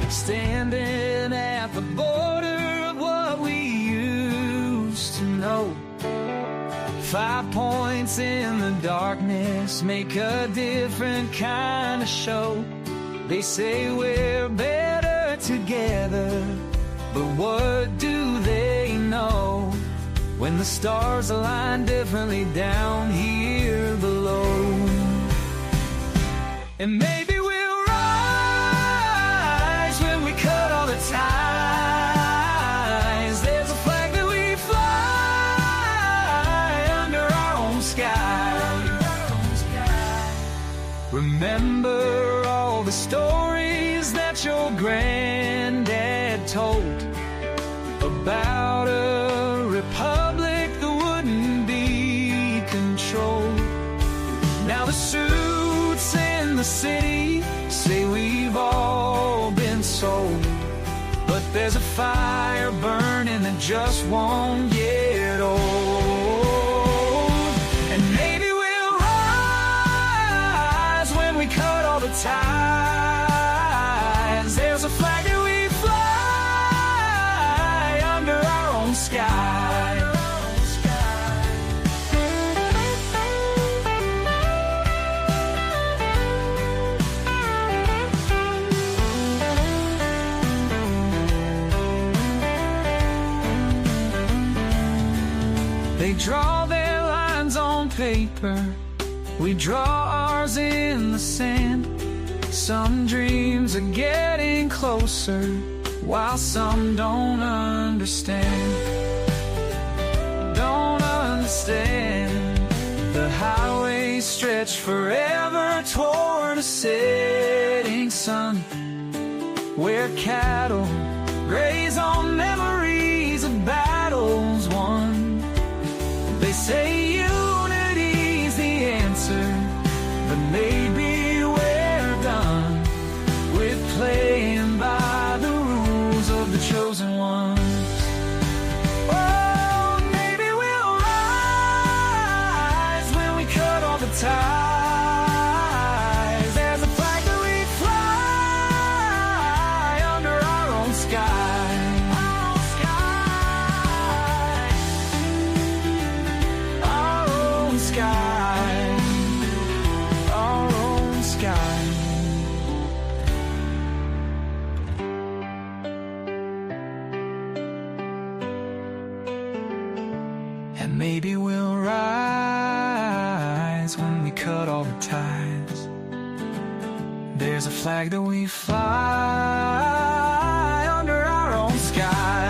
standing at the border of what we used to know. 5 points in the darkness make a different kind of show. They say we're better together, but what do they know when the stars align differently down here below? And maybe we'll rise when we cut all the ties. There's a flag that we fly under our own sky. Remember all the stories that your granddad told about a republic that wouldn't be controlled. Now the suits in the city say we've all been sold, but there's a fire burning that just won't get old. And maybe we'll rise when we cut all the ties. There's a flag that we fly under our own sky. They draw their lines on paper, we draw ours in the sand. Some dreams are getting closer, while some don't understand. Don't understand. The highway stretched forever toward a setting sun, where cattle graze on memories of battles won. They say unity's the answer, but maybe we're done with playing by the rules of the chosen ones. Oh, maybe we'll rise when we cut all the ties. There's a flag that we fly under our own sky. And maybe we'll rise when we cut all the ties. There's a flag that we fly under our own sky.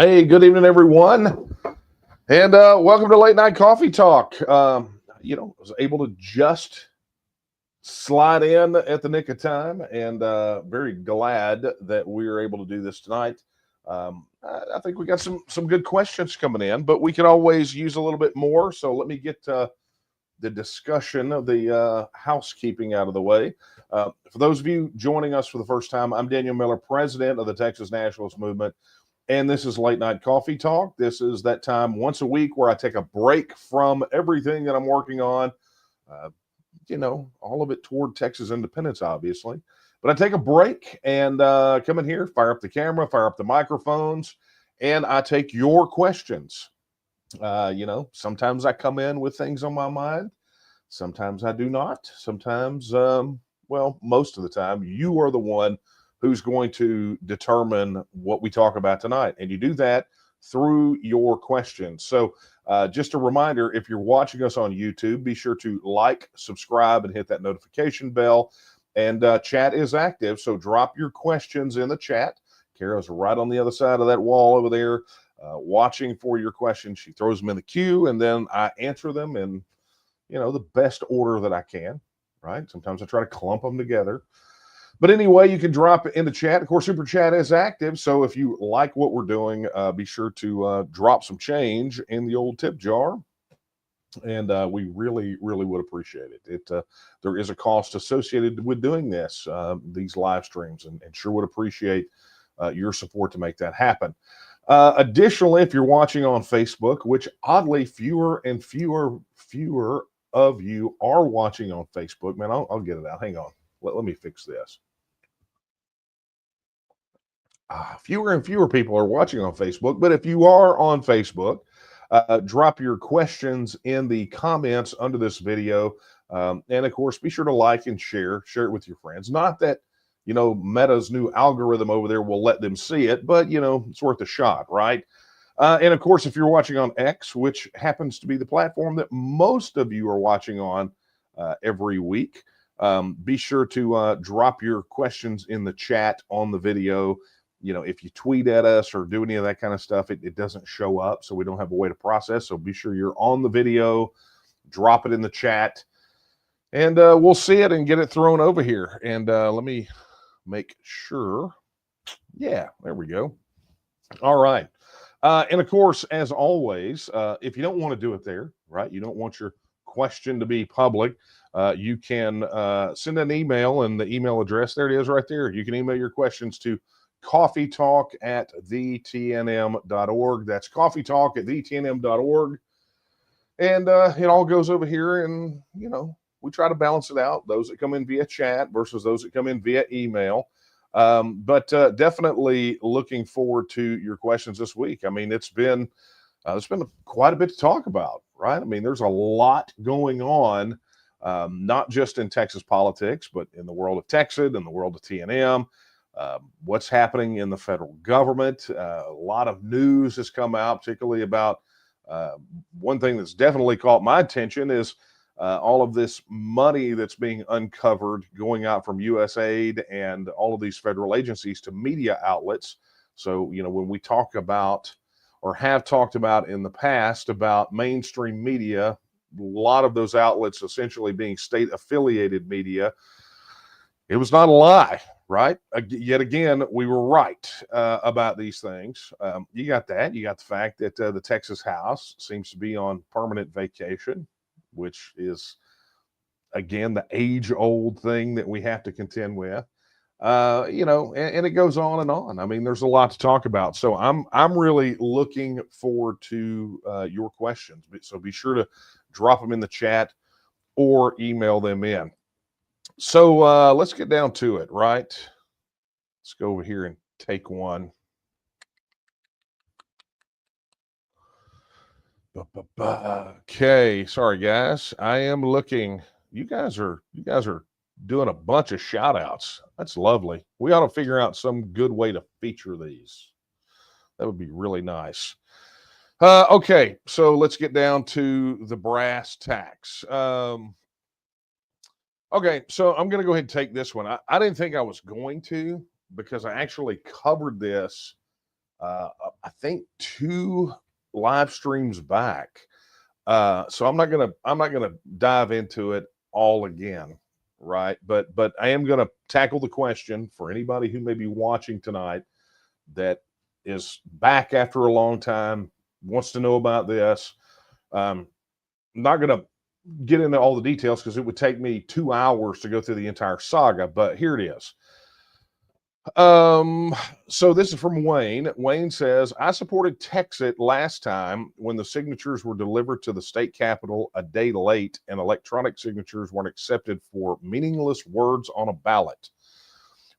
Hey, good evening, everyone, and welcome to Late Night Coffee Talk. I was able to just slide in at the nick of time, and very glad that we are able to do this tonight. I think we got some good questions coming in, but we could always use a little bit more. So let me get the discussion of the housekeeping out of the way. For those of you joining us for the first time, I'm Daniel Miller, president of the Texas Nationalist Movement. And this is Late Night Coffee Talk. This is that time once a week where I take a break from everything that I'm working on. All of it toward Texas independence, obviously. But I take a break and come in here, fire up the camera, fire up the microphones, and I take your questions. Sometimes I come in with things on my mind. Sometimes I do not. Sometimes, most of the time, you are the one who's going to determine what we talk about tonight. And you do that through your questions. So just a reminder, if you're watching us on YouTube, be sure to like, subscribe, and hit that notification bell. And chat is active, so drop your questions in the chat. Kara's right on the other side of that wall over there, watching for your questions. She throws them in the queue, and then I answer them in, the best order that I can, right? Sometimes I try to clump them together. But anyway, you can drop it in the chat. Of course, Super Chat is active. So if you like what we're doing, be sure to drop some change in the old tip jar. And we really, really would appreciate it. There is a cost associated with doing this, these live streams, and sure would appreciate your support to make that happen. Additionally, if you're watching on Facebook, which oddly fewer and fewer of you are watching on Facebook, man, I'll get it out. Hang on. Let me fix this. Fewer and fewer people are watching on Facebook, but if you are on Facebook, drop your questions in the comments under this video. And of course, be sure to like and share it with your friends. Not that, Meta's new algorithm over there will let them see it, but, it's worth a shot, right? And of course, if you're watching on X, which happens to be the platform that most of you are watching on every week, be sure to drop your questions in the chat on the video. If you tweet at us or do any of that kind of stuff, it doesn't show up, so we don't have a way to process. So be sure you're on the video, drop it in the chat, and we'll see it and get it thrown over here. And let me make sure. Yeah, there we go. All right. And of course, as always, if you don't want to do it there, right, you don't want your question to be public, you can send an email, and the email address, there it is right there. You can email your questions to coffeetalk@thetnm.org. That's coffeetalk@thetnm.org. And it all goes over here, and, we try to balance it out, those that come in via chat versus those that come in via email. But definitely looking forward to your questions this week. I mean, it's been quite a bit to talk about, right? I mean, there's a lot going on, not just in Texas politics, but in the world of TEXIT, in the world of TNM. What's happening in the federal government. A lot of news has come out, particularly about one thing that's definitely caught my attention is all of this money that's being uncovered going out from USAID and all of these federal agencies to media outlets. So, when we talk about or have talked about in the past about mainstream media, a lot of those outlets essentially being state affiliated media, it was not a lie. Right. Yet again, we were right about these things. You got that. You got the fact that the Texas House seems to be on permanent vacation, which is, again, the age-old thing that we have to contend with. And it goes on and on. I mean, there's a lot to talk about. So I'm really looking forward to your questions. So be sure to drop them in the chat or email them in. So let's get down to it, right? Let's go over here and take one. Okay, sorry guys. I am looking. You guys are doing a bunch of shout outs. That's lovely. We ought to figure out some good way to feature these. That would be really nice. Okay, so let's get down to the brass tacks. Okay, so I'm going to go ahead and take this one. I didn't think I was going to, because I actually covered this I think 2 live streams back. So I'm not gonna dive into it all again, right? But I am gonna tackle the question for anybody who may be watching tonight that is back after a long time, wants to know about this. I'm not gonna get into all the details because it would take me 2 hours to go through the entire saga, but here it is. So this is from Wayne. Wayne says, I supported TEXIT last time when the signatures were delivered to the state capitol a day late and electronic signatures weren't accepted for meaningless words on a ballot.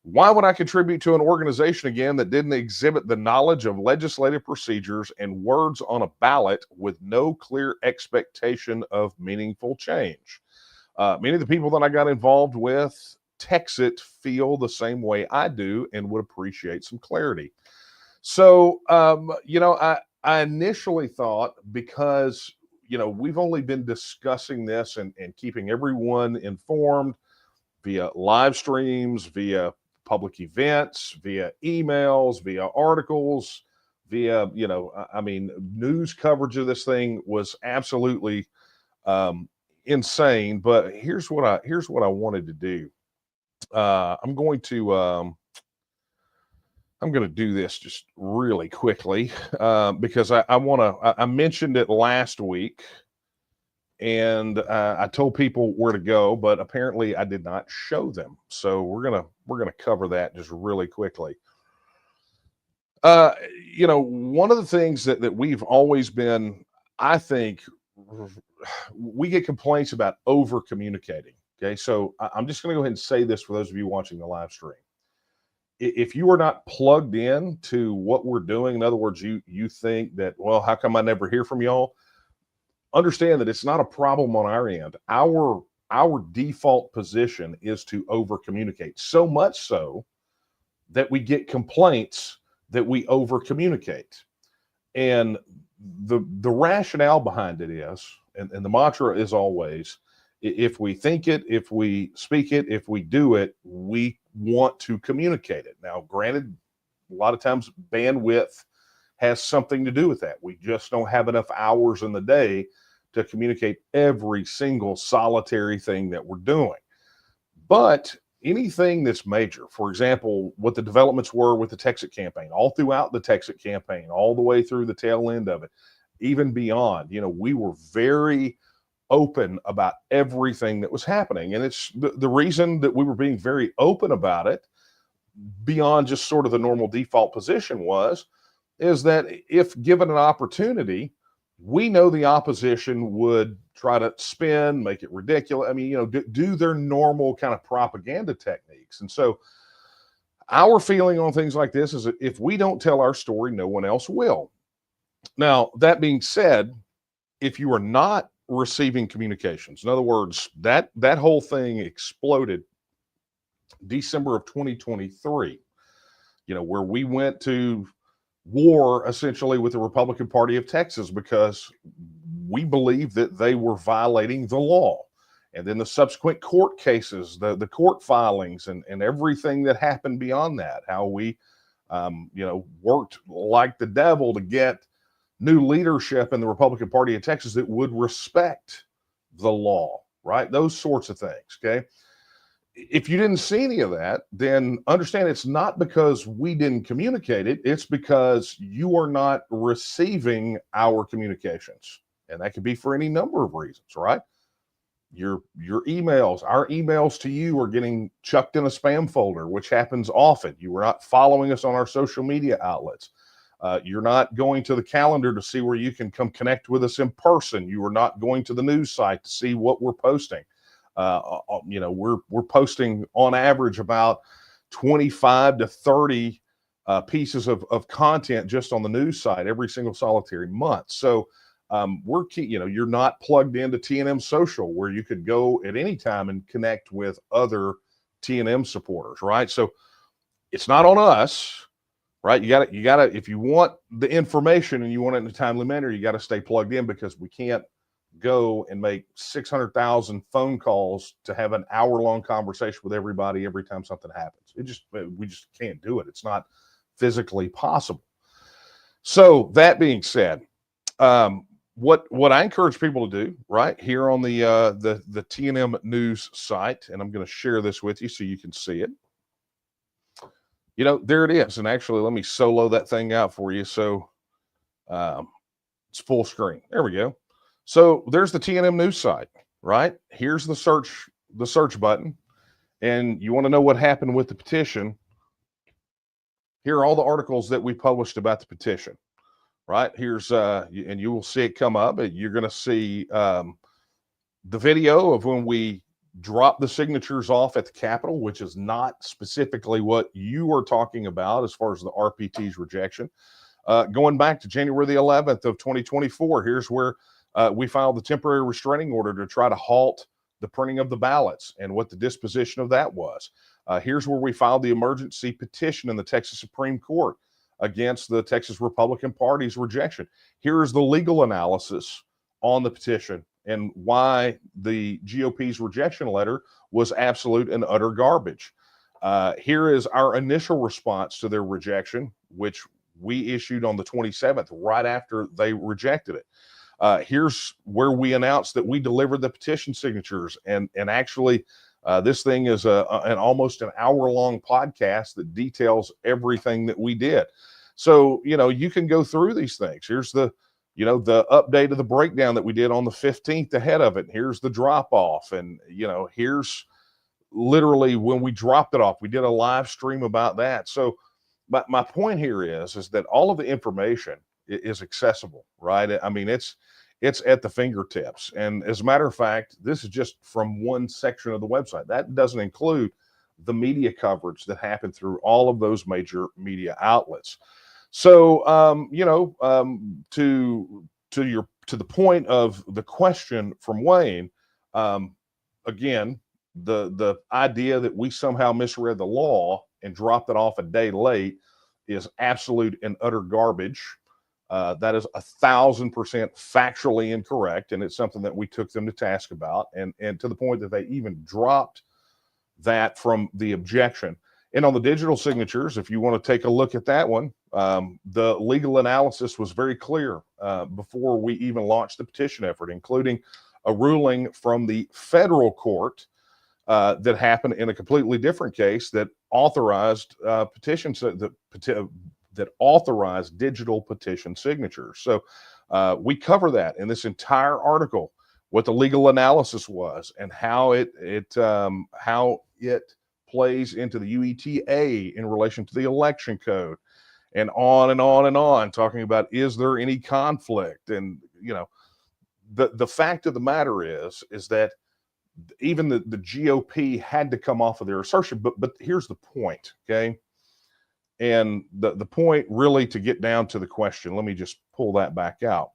Why would I contribute to an organization again that didn't exhibit the knowledge of legislative procedures and words on a ballot with no clear expectation of meaningful change? Many of the people that I got involved with TEXIT feel the same way I do and would appreciate some clarity. So, I initially thought, because, we've only been discussing this and keeping everyone informed via live streams, via public events, via emails, via articles, via, news coverage of this thing was absolutely insane. But here's what I wanted to do. I'm going to do this just really quickly because I mentioned it last week, and I told people where to go, but apparently I did not show them. So we're gonna cover that just really quickly. One of the things that we've always been, I think, we get complaints about over communicating. Okay, so I'm just going to go ahead and say this for those of you watching the live stream. If you are not plugged in to what we're doing, in other words, you think that, well, how come I never hear from y'all? Understand that it's not a problem on our end. Our default position is to over communicate, so much so that we get complaints that we over communicate. And the rationale behind it is, and the mantra is always, if we think it, if we speak it, if we do it, we want to communicate it. Now, granted, a lot of times bandwidth has something to do with that. We just don't have enough hours in the day to communicate every single solitary thing that we're doing. But anything that's major, for example, what the developments were with the TEXIT campaign, all throughout the TEXIT campaign, all the way through the tail end of it, even beyond, we were very open about everything that was happening. And it's the reason that we were being very open about it, beyond just sort of the normal default position, is that if given an opportunity, we know the opposition would try to spin, make it ridiculous. I mean, do their normal kind of propaganda techniques. And so our feeling on things like this is that if we don't tell our story, no one else will. Now, that being said, if you are not receiving communications, in other words, that whole thing exploded December of 2023, where we went to war essentially with the Republican Party of Texas because we believe that they were violating the law. And then the subsequent court cases, the court filings, and everything that happened beyond that, how we, worked like the devil to get new leadership in the Republican Party of Texas that would respect the law, right? Those sorts of things, okay? If you didn't see any of that, then understand it's not because we didn't communicate it. It's because you are not receiving our communications. And that could be for any number of reasons, right? Your emails, our emails to you are getting chucked in a spam folder, which happens often. You are not following us on our social media outlets. You're not going to the calendar to see where you can come connect with us in person. You are not going to the news site to see what we're posting. We're posting on average about 25 to 30 pieces of content just on the news site every single solitary month. So you're not plugged into TNM Social, where you could go at any time and connect with other TNM supporters, right? So it's not on us, right? You gotta, if you want the information and you want it in a timely manner, you got to stay plugged in, because we can't go and make 600,000 phone calls to have an hour-long conversation with everybody every time something happens. We just can't do it. It's not physically possible. So that being said, what I encourage people to do right here on the TNM News site, and I'm going to share this with you so you can see it. You know, there it is. And actually, let me solo that thing out for you. So it's full screen. There we go. So there's the TNM News site, right? Here's the search button. And you want to know what happened with the petition. Here are all the articles that we published about the petition, right? Here's, and you will see it come up. You're going to see the video of when we drop the signatures off at the Capitol, which is not specifically what you are talking about as far as the RPT's rejection. Going back to January the 11th of 2024, here's where we filed the temporary restraining order to try to halt the printing of the ballots and what the disposition of that was. Here's where we filed the emergency petition in the Texas Supreme Court against the Texas Republican Party's rejection. Here is the legal analysis on the petition and why the GOP's rejection letter was absolute and utter garbage. Here is our initial response to their rejection, which we issued on the 27th, right after they rejected it. Here's where we announced that we delivered the petition signatures, and actually this thing is an almost an hour-long podcast that details everything that we did. So, you know, you can go through these things. Here's the update of the breakdown that we did on the 15th ahead of it. Here's the drop off. And, you know, here's literally when we dropped it off, we did a live stream about that. So my point here is that all of the information is accessible, right? I mean, it's at the fingertips. And as a matter of fact, this is just from one section of the website. That doesn't include the media coverage that happened through all of those major media outlets. So, to the point of the question from Wayne, again, the idea that we somehow misread the law and dropped it off a day late is absolute and utter garbage. That is 1,000% factually incorrect, and it's something that we took them to task about, and to the point that they even dropped that from the objection. And on the digital signatures, if you want to take a look at that one, the legal analysis was very clear before we even launched the petition effort, including a ruling from the federal court that happened in a completely different case that authorized that authorized digital petition signatures. So we cover that in this entire article, what the legal analysis was and how it plays into the UETA in relation to the election code, and on and on and on, talking about, is there any conflict? And, you know, the fact of the matter is that even the GOP had to come off of their assertion, but here's the point, okay? And the point really, to get down to the question, let me just pull that back out.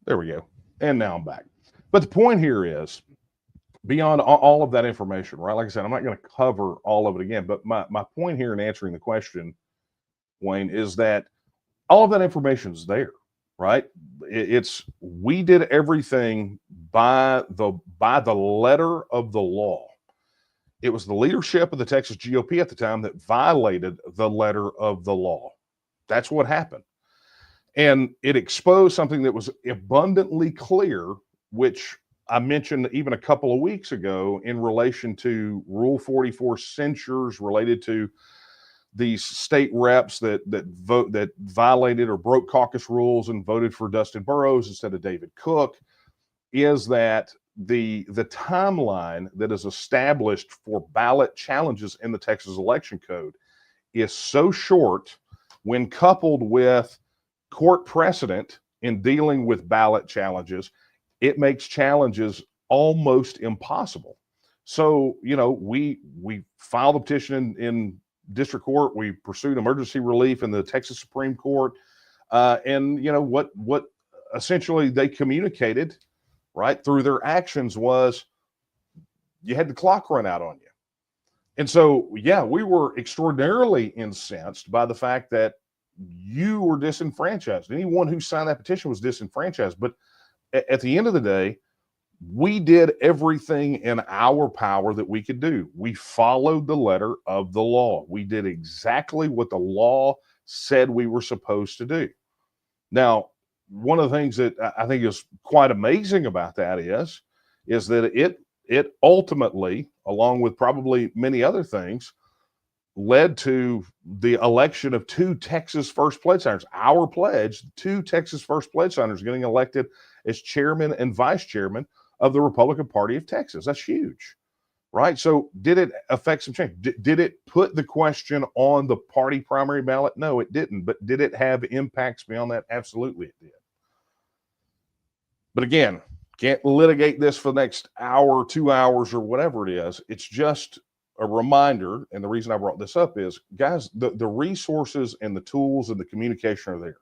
There we go. And now I'm back. But the point here is, beyond all of that information, right? Like I said, I'm not going to cover all of it again, but my point here in answering the question, Wayne, is that all of that information is there, right? We did everything by the letter of the law. It was the leadership of the Texas GOP at the time that violated the letter of the law. That's what happened. And it exposed something that was abundantly clear, which I mentioned even a couple of weeks ago in relation to Rule 44 censures related to these state reps that violated or broke caucus rules and voted for Dustin Burrows instead of David Cook, is that the timeline that is established for ballot challenges in the Texas election code is so short when coupled with court precedent in dealing with ballot challenges. It makes challenges almost impossible. So, you know, we filed a petition in district court. We pursued emergency relief in the Texas Supreme Court. And, you know, what essentially they communicated, right, through their actions was you had the clock run out on you. And so, yeah, we were extraordinarily incensed by the fact that you were disenfranchised. Anyone who signed that petition was disenfranchised. But at the end of the day, We did everything in our power that we could do. We followed the letter of the law. We did exactly what the law said we were supposed to do. Now, one of the things that I think is quite amazing about that is that it ultimately, along with probably many other things, led to the election of two Texas First Pledge Signers. Our pledge, two Texas First Pledge Signers getting elected as chairman and vice chairman of the Republican Party of Texas. That's huge, right? So did it affect some change? Did it put the question on the party primary ballot? No, it didn't. But did it have impacts beyond that? Absolutely it did. But again, can't litigate this for the next hour, 2 hours, or whatever it is. It's just a reminder, and the reason I brought this up is, guys, the resources and the tools and the communication are there.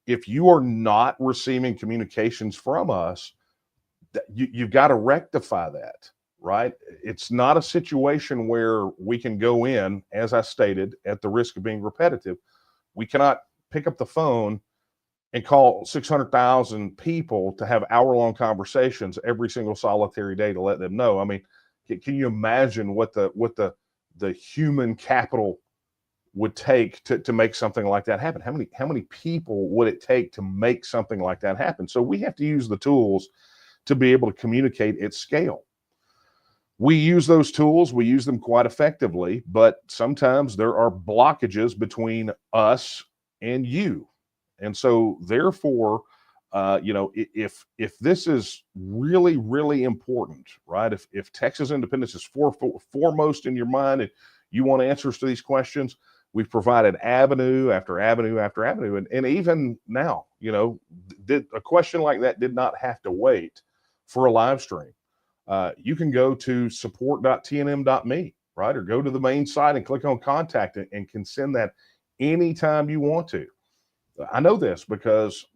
If you are not receiving communications from us, you've got to rectify that, right? It's not a situation where we can go in, as I stated, at the risk of being repetitive. We cannot pick up the phone and call 600,000 people to have hour-long conversations every single solitary day to let them know. I mean, can you imagine what the human capital would take to make something like that happen? How many people would it take to make something like that happen? So we have to use the tools to be able to communicate at scale. We use those tools, we use them quite effectively, but sometimes there are blockages between us and you. And so therefore, if this is really, really important, right? If Texas independence is foremost in your mind and you want answers to these questions, we've provided avenue after avenue after avenue. And even now, a question like that did not have to wait for a live stream. You can go to support.tnm.me, right? Or go to the main site and click on contact and can send that anytime you want to. I know this because,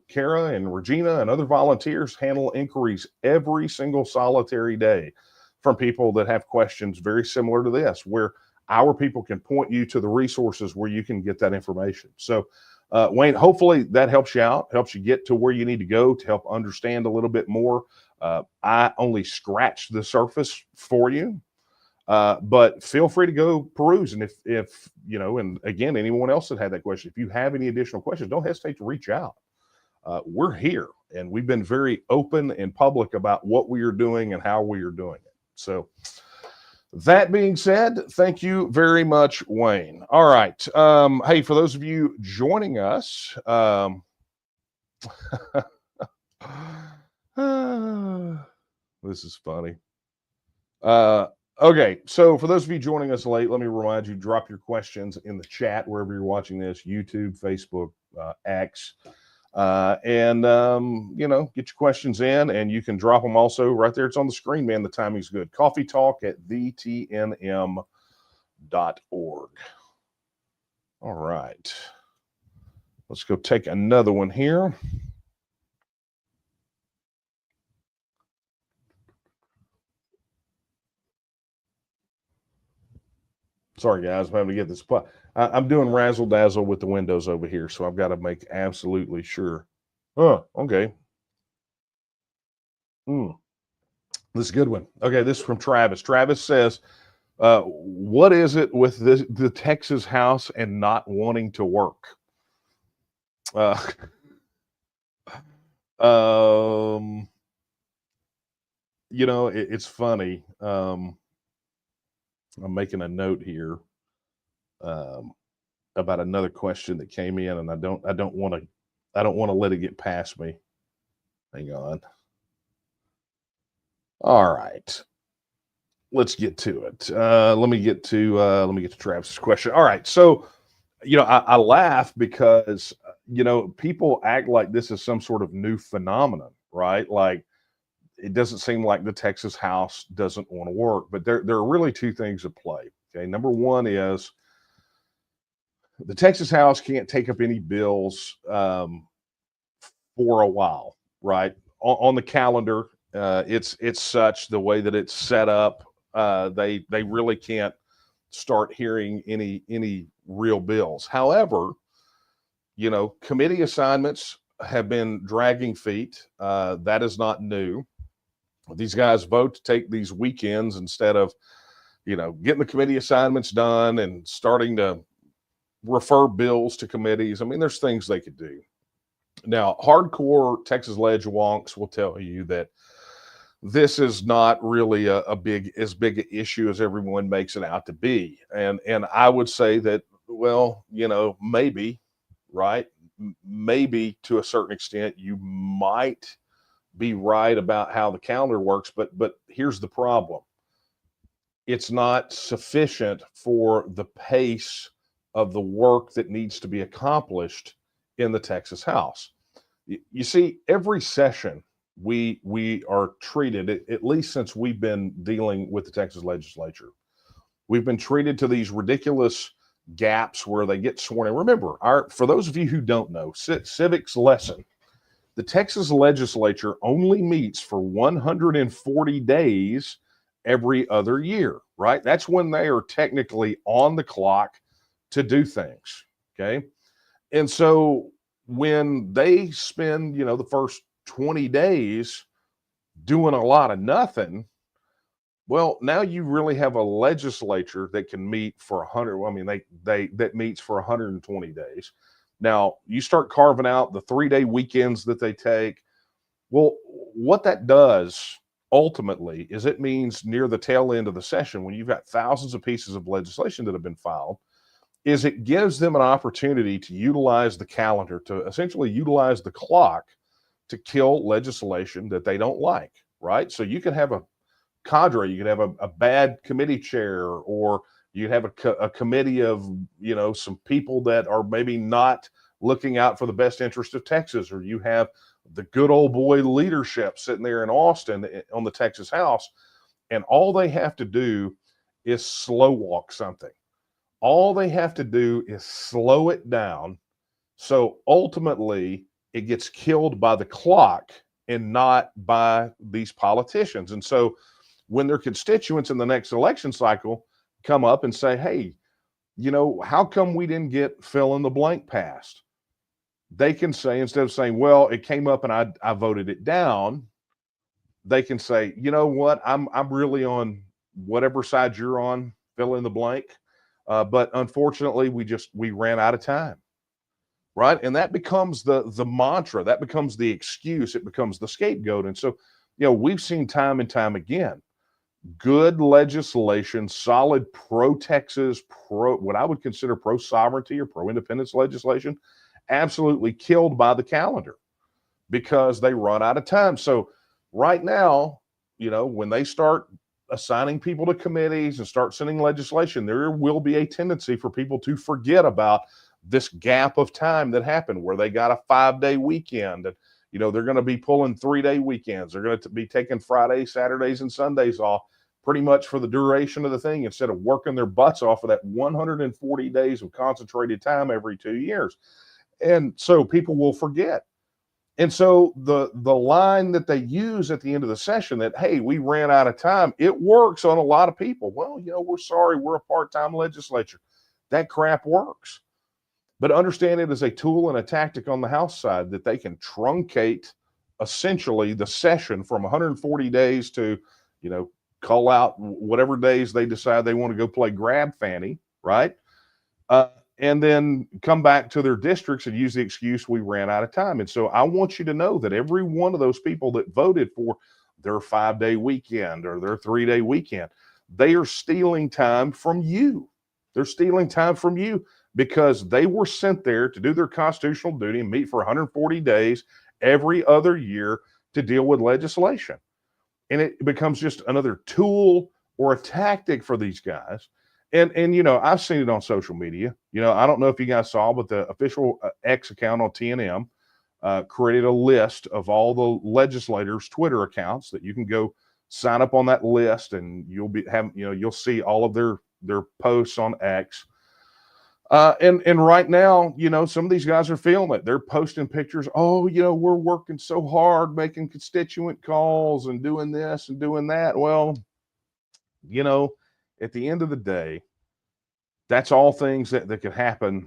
Kara and Regina and other volunteers handle inquiries every single solitary day from people that have questions very similar to this, where our people can point you to the resources where you can get that information. So, Wayne, hopefully that helps you out, helps you get to where you need to go to help understand a little bit more. I only scratched the surface for you. But feel free to go peruse. And if and again, anyone else that had that question, if you have any additional questions, don't hesitate to reach out. We're here and we've been very open and public about what we are doing and how we are doing it. So that being said, thank you very much, Wayne. All right. Hey, for those of you joining us, this is funny. Okay, so for those of you joining us late, let me remind you, drop your questions in the chat wherever you're watching this, YouTube, Facebook, X, and get your questions in, and you can drop them also right there. It's on the screen, man. The timing's good. coffeetalk@tnm.org. All right. Let's go take another one here. Sorry, guys, I'm having to get this. I'm doing razzle dazzle with the windows over here, so I've got to make absolutely sure. Oh, okay. This is a good one. Okay, this is from Travis. Travis says, what is it with the Texas House and not wanting to work? It's funny. I'm making a note here about another question that came in, and I don't want to let it get past me. Hang on. All right, let's get to it. Let me get to Travis's question. All right, so I laugh because people act like this is some sort of new phenomenon, right? Like, it doesn't seem like the Texas House doesn't want to work, but there are really two things at play. Okay, number one is the Texas House can't take up any bills for a while, right? On the calendar, it's such the way that it's set up. They really can't start hearing any real bills. However, committee assignments have been dragging feet. That is not new. These guys vote to take these weekends instead of, getting the committee assignments done and starting to refer bills to committees. I mean, there's things they could do. Now, hardcore Texas ledge wonks will tell you that this is not really as big an issue as everyone makes it out to be. And I would say that, well, maybe, right? Maybe to a certain extent, you might be right about how the calendar works, but here's the problem. It's not sufficient for the pace of the work that needs to be accomplished in the Texas House. You see, every session we are treated, at least since we've been dealing with the Texas legislature, we've been treated to these ridiculous gaps where they get sworn in. Remember, for those of you who don't know, civics lesson, the Texas legislature only meets for 140 days every other year, right? That's when they are technically on the clock to do things, okay? And so when they spend, the first 20 days doing a lot of nothing, well, now you really have a legislature that can meet for 100. I mean, that meets for 120 days. Now you start carving out the 3-day weekends that they take. Well, what that does ultimately is it means near the tail end of the session, when you've got thousands of pieces of legislation that have been filed, is it gives them an opportunity to utilize the calendar, to essentially utilize the clock to kill legislation that they don't like, right? So you can have a cadre, you could have a bad committee chair, or you have a committee of, some people that are maybe not looking out for the best interest of Texas, or you have the good old boy leadership sitting there in Austin on the Texas House, and all they have to do is slow walk something. All they have to do is slow it down. So ultimately, it gets killed by the clock and not by these politicians. And so when their constituents in the next election cycle come up and say, hey, how come we didn't get fill in the blank passed? They can say, instead of saying, well, it came up and I voted it down, they can say, you know what, I'm really on whatever side you're on, fill in the blank. But unfortunately, we ran out of time, right? And that becomes the mantra, that becomes the excuse, it becomes the scapegoat. And so, we've seen time and time again, good legislation, solid pro-Texas, what I would consider pro-sovereignty or pro-independence legislation, absolutely killed by the calendar because they run out of time. So right now, when they start assigning people to committees and start sending legislation, there will be a tendency for people to forget about this gap of time that happened where they got a 5-day weekend, and they're going to be pulling 3-day weekends. They're going to be taking Fridays, Saturdays, and Sundays off pretty much for the duration of the thing, instead of working their butts off of that 140 days of concentrated time every 2 years. And so people will forget. And so the line that they use at the end of the session, that, hey, we ran out of time, it works on a lot of people. Well, we're sorry, we're a part-time legislature. That crap works. But understand it as a tool and a tactic on the House side that they can truncate essentially the session from 140 days to, call out whatever days they decide they want to go play grab fanny, right? And then come back to their districts and use the excuse, we ran out of time. And so I want you to know that every one of those people that voted for their 5-day weekend or their 3-day weekend, they are stealing time from you. They're stealing time from you because they were sent there to do their constitutional duty and meet for 140 days every other year to deal with legislation. And it becomes just another tool or a tactic for these guys. And I've seen it on social media. I don't know if you guys saw, but the official X account on TNM created a list of all the legislators' Twitter accounts that you can go sign up on that list, and you'll see all of their posts on X. And right now, some of these guys are feeling it. They're posting pictures. Oh, we're working so hard, making constituent calls and doing this and doing that. Well, at the end of the day, that's all things that could happen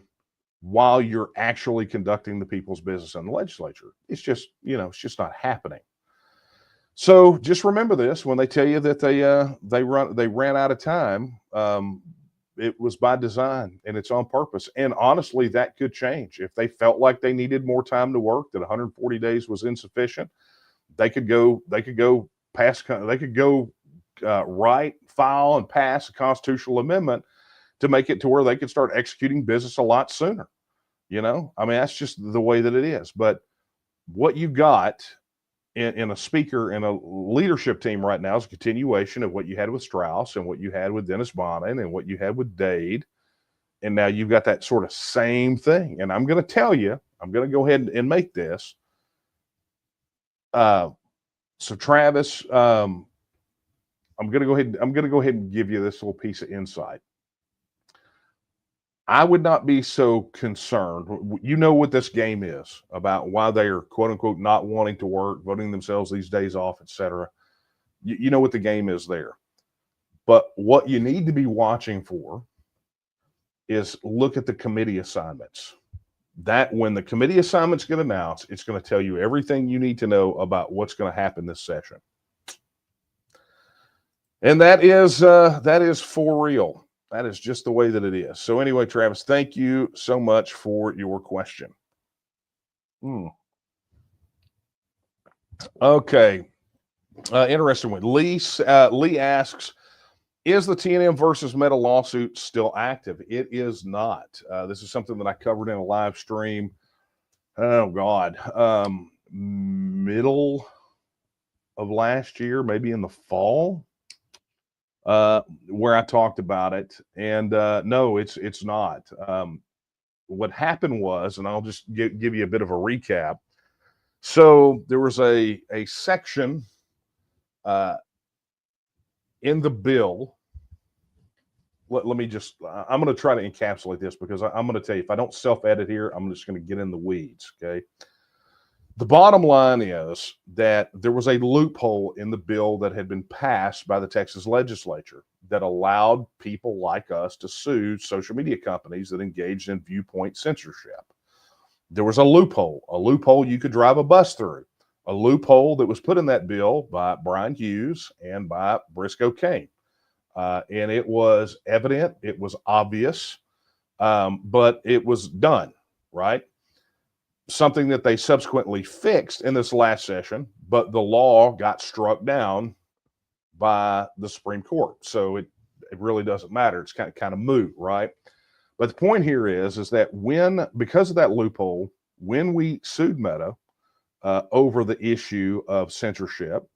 while you're actually conducting the people's business in the legislature. It's just, it's just not happening. So just remember this: when they tell you that they ran out of time, it was by design and it's on purpose. And honestly, that could change if they felt like they needed more time to work. That 140 days was insufficient. They could go. They could go pass. They could go write, file, and pass a constitutional amendment to make it to where they could start executing business a lot sooner. You know, I mean, that's just the way that it is. But what you got in a speaker and a leadership team right now is a continuation of what you had with Strauss and what you had with Dennis Bonnen and what you had with Dade. And now you've got that sort of same thing. And I'm going to tell you, I'm going to go ahead and make this. So Travis, I'm going to go ahead and give you this little piece of insight. I would not be so concerned. You know what this game is about, why they are quote unquote not wanting to work, voting themselves these days off, etc. You know what the game is there. But what you need to be watching for is look at the committee assignments. That when the committee assignments get announced, it's going to tell you everything you need to know about what's going to happen this session. And that is for real. That is just the way that it is. So anyway, Travis, thank you so much for your question. Okay. Interesting one. Lee asks, is the TNM versus Meta lawsuit still active? It is not. This is something that I covered in a live stream. Oh, God. Middle of last year, maybe in the fall. Where I talked about it, and no, it's not. What happened was, and I'll just give you a bit of a recap. So there was a section in the bill. Let me just, I'm going to try to encapsulate this because I'm going to tell you, if I don't self-edit here, I'm just going to get in the weeds, okay? The bottom line is that there was a loophole in the bill that had been passed by the Texas legislature that allowed people like us to sue social media companies that engaged in viewpoint censorship. There was a loophole you could drive a bus through, a loophole that was put in that bill by Brian Hughes and by Briscoe Cain. And it was evident, it was obvious, but it was done, right? Something that they subsequently fixed in this last session, but the law got struck down by the Supreme Court. So it really doesn't matter. It's kind of moot, right? But the point here is that because of that loophole, when we sued Meta over the issue of censorship,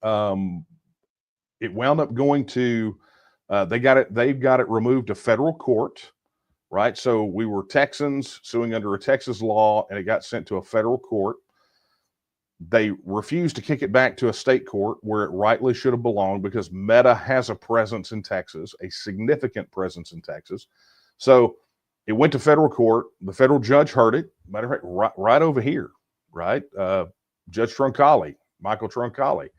it wound up going to, they've got it removed to federal court. Right. So we were Texans suing under a Texas law, and it got sent to a federal court. They refused to kick it back to a state court where it rightly should have belonged, because Meta has a presence in Texas, a significant presence in Texas. So it went to federal court. The federal judge heard it. Matter of fact, right over here, right? Judge Troncalli, Michael Troncalli,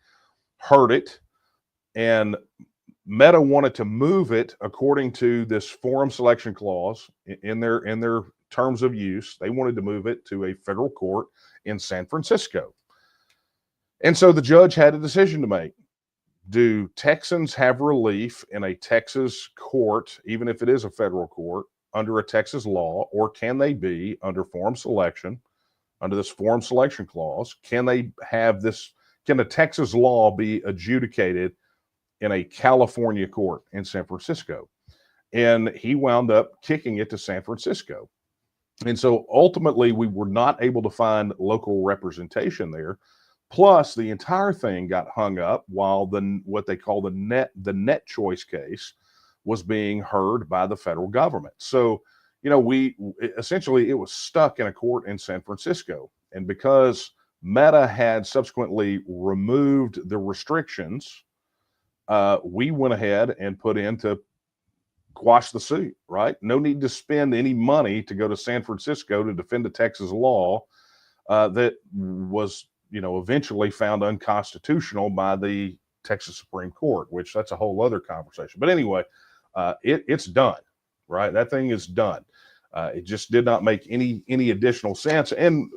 heard it, and Meta wanted to move it according to this forum selection clause in their terms of use. They wanted to move it to a federal court in San Francisco. And so the judge had a decision to make. Do Texans have relief in a Texas court, even if it is a federal court, under a Texas law, or can they be under forum selection, under this forum selection clause? Can they have this? Can a Texas law be adjudicated in a California court in San Francisco? And he wound up kicking it to San Francisco. And so ultimately we were not able to find local representation there. Plus the entire thing got hung up while what they call the net choice case was being heard by the federal government. So, you know, it was stuck in a court in San Francisco. And because Meta had subsequently removed the restrictions, we went ahead and put in to quash the suit, right? No need to spend any money to go to San Francisco to defend a Texas law that was, eventually found unconstitutional by the Texas Supreme Court, which that's a whole other conversation. But anyway, it's done, right? That thing is done. It just did not make any additional sense, and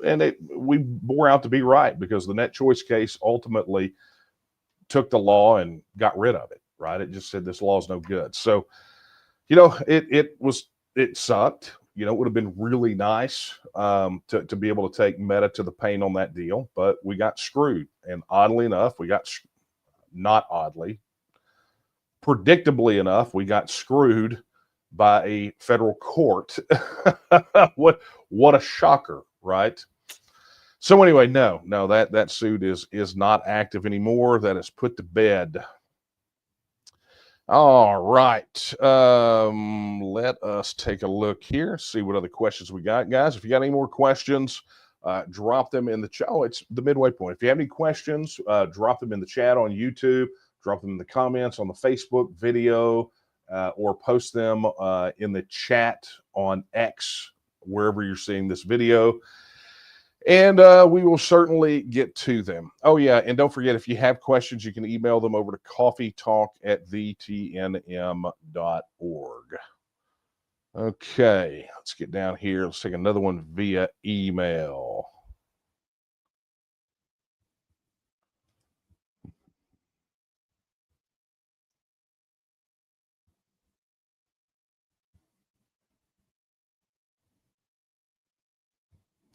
we bore out to be right, because the net choice case ultimately took the law and got rid of it. Right? It just said this law is no good. So, it sucked. It would have been really nice to be able to take Meta to the paint on that deal, but we got screwed. And oddly enough, not oddly, predictably enough, we got screwed by a federal court. What a shocker, right? So anyway, no, that suit is not active anymore. That is put to bed. All right. Let us take a look here, see what other questions we got, guys. If you got any more questions, drop them in the chat. Oh, it's the midway point. If you have any questions, drop them in the chat on YouTube, drop them in the comments on the Facebook video, or post them in the chat on X, wherever you're seeing this video. And we will certainly get to them. Oh, yeah. And don't forget, if you have questions, you can email them over to coffeetalk@tnm.org. Okay. Let's get down here. Let's take another one via email.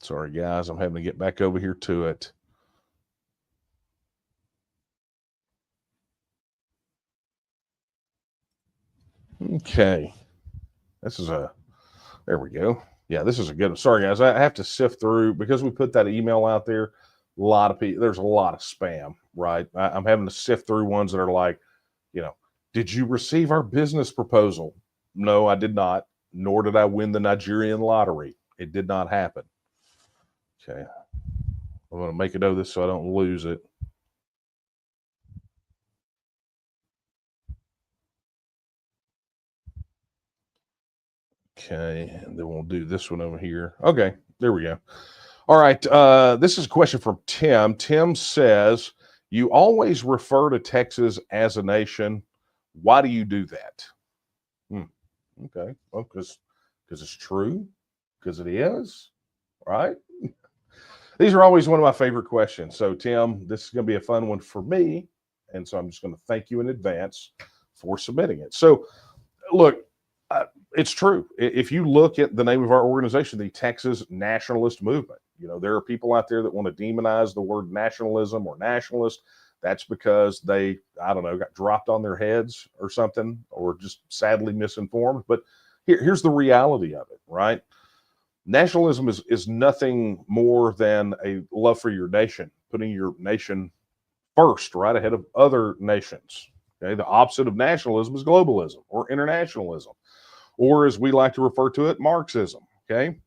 Sorry, guys. I'm having to get back over here to it. Okay. There we go. Yeah, this is a good one. Sorry, guys. I have to sift through, because we put that email out there. There's a lot of spam, right? I'm having to sift through ones that are like, did you receive our business proposal? No, I did not. Nor did I win the Nigerian lottery. It did not happen. Okay. I'm going to make a note of this so I don't lose it. Okay. And then we'll do this one over here. Okay. There we go. All right. This is a question from Tim. Tim says, you always refer to Texas as a nation. Why do you do that? Okay. Well, because it's true. Because it is. Right? These are always one of my favorite questions. So, Tim, this is going to be a fun one for me. And so I'm just going to thank you in advance for submitting it. So, look, it's true. If you look at the name of our organization, the Texas Nationalist Movement, there are people out there that want to demonize the word nationalism or nationalist. That's because they, I don't know, got dropped on their heads or something, or just sadly misinformed. But here's the reality of it, right? Nationalism is nothing more than a love for your nation, putting your nation first, right ahead of other nations. Okay, the opposite of nationalism is globalism or internationalism, or as we like to refer to it, Marxism. Okay,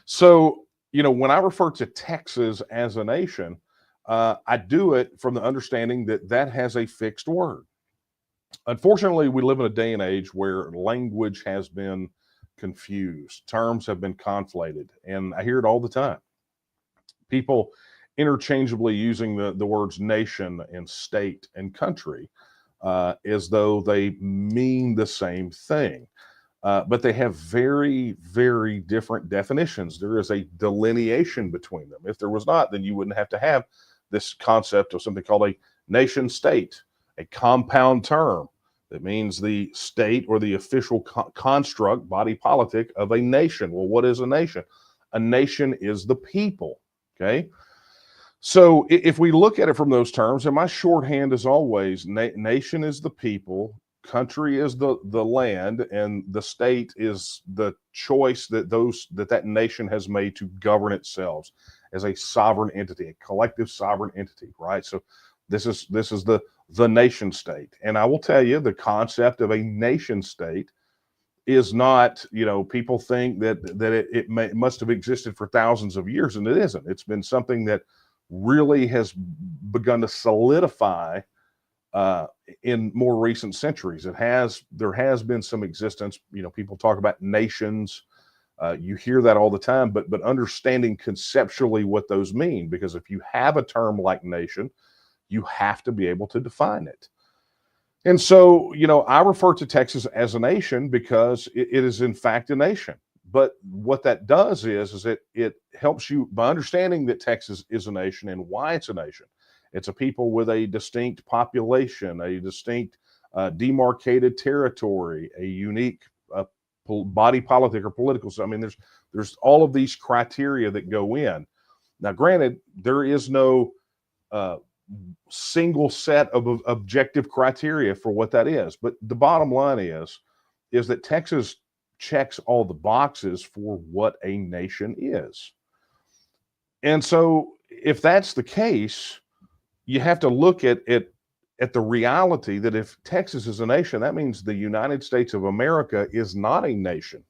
so when I refer to Texas as a nation, I do it from the understanding that has a fixed word. Unfortunately, we live in a day and age where language has been confused, terms have been conflated, and I hear it all the time. People interchangeably using the words nation and state and country as though they mean the same thing. But they have very, very different definitions. There is a delineation between them. If there was not, then you wouldn't have to have this concept of something called a nation state, a compound term that means the state or the official construct, body politic of a nation. Well, what is a nation? A nation is the people. Okay. So if we look at it from those terms, and my shorthand is always nation is the people, country is the land, and the state is the choice that nation has made to govern itself as a sovereign entity, a collective sovereign entity, right? So this is the nation state. And I will tell you, the concept of a nation state is not, people think that it must have existed for thousands of years, and it isn't. It's been something that really has begun to solidify in more recent centuries. There has been some existence. People talk about nations. You hear that all the time, but understanding conceptually what those mean, because if you have a term like nation, you have to be able to define it. And so, I refer to Texas as a nation because it is in fact a nation. But what that does is it helps you by understanding that Texas is a nation and why it's a nation. It's a people with a distinct population, a distinct demarcated territory, a unique body politic or political. So I mean, there's all of these criteria that go in. Now, granted, there is no single set of objective criteria for what that is, but the bottom line is that Texas checks all the boxes for what a nation is. And so, if that's the case, you have to look at the reality that if Texas is a nation, that means the United States of America is not a nation.